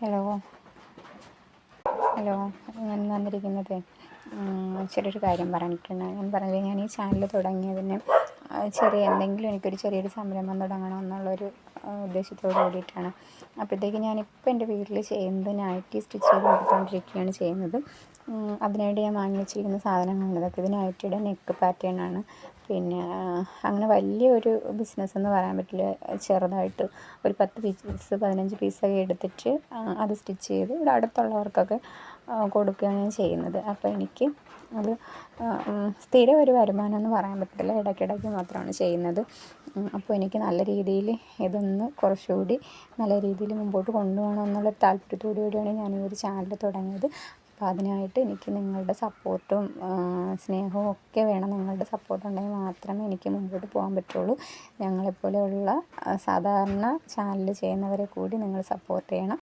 Hello hello ഞാൻ വന്നിരിക്കുന്നത് ചെറിയൊരു കാര്യം പറഞ്ഞിട്ടുണ്ട്. ഞാൻ പറഞ്ഞത് ഞാൻ ഈ ചാനൽ തുടങ്ങിയതിന് എന്തെങ്കിലും എനിക്കൊരു ചെറിയൊരു സംരംഭം തുടങ്ങണം എന്നുള്ളൊരു ഉദ്ദേശത്തോട് കൂടിയിട്ടാണ്. അപ്പോഴത്തേക്ക് ഞാനിപ്പോൾ എൻ്റെ വീട്ടിൽ ചെയ്യുന്നത് നൈറ്റി സ്റ്റിച്ച് ചെയ്ത് കൊടുത്തുകൊണ്ടിരിക്കുകയാണ് ചെയ്യുന്നത്. അതിനായിട്ട് ഞാൻ വാങ്ങി വെച്ചിരിക്കുന്ന സാധനങ്ങളാണ് ഇതൊക്കെ. ഇത് നൈറ്റിയുടെ നെക്ക് പാറ്റേൺ ആണ്. പിന്നെ അങ്ങനെ വലിയൊരു ബിസിനസ് എന്ന് പറയാൻ പറ്റില്ല. ചെറുതായിട്ട് ഒരു 10 പീസ് 15 പീസൊക്കെ എടുത്തിട്ട് അത് സ്റ്റിച്ച് ചെയ്ത് ഇവിടെ അടുത്തുള്ളവർക്കൊക്കെ കൊടുക്കുകയാണ് ഞാൻ ചെയ്യുന്നത്. അപ്പോൾ എനിക്ക് അത് സ്ഥിരം ഒരു വരുമാനം എന്ന് പറയാൻ പറ്റില്ല, ഇടയ്ക്കിടയ്ക്ക് മാത്രമാണ് ചെയ്യുന്നത്. അപ്പോൾ എനിക്ക് നല്ല രീതിയിൽ ഇതൊന്ന് കുറച്ചുകൂടി നല്ല രീതിയിൽ മുമ്പോട്ട് കൊണ്ടുപോകണം എന്നുള്ള താല്പര്യത്തോടു കൂടിയാണ് ഞാൻ ഈ ഒരു ചാനൽ തുടങ്ങിയത്. അപ്പോൾ അതിനായിട്ട് എനിക്ക് നിങ്ങളുടെ സപ്പോർട്ടും സ്നേഹവും ഒക്കെ വേണം. നിങ്ങളുടെ സപ്പോർട്ട് ഉണ്ടെങ്കിൽ മാത്രമേ എനിക്ക് മുമ്പോട്ട് പോകാൻ പറ്റുള്ളൂ. ഞങ്ങളെപ്പോലെയുള്ള സാധാരണ ചാനൽ ചെയ്യുന്നവരെ കൂടി നിങ്ങൾ സപ്പോർട്ട് ചെയ്യണം.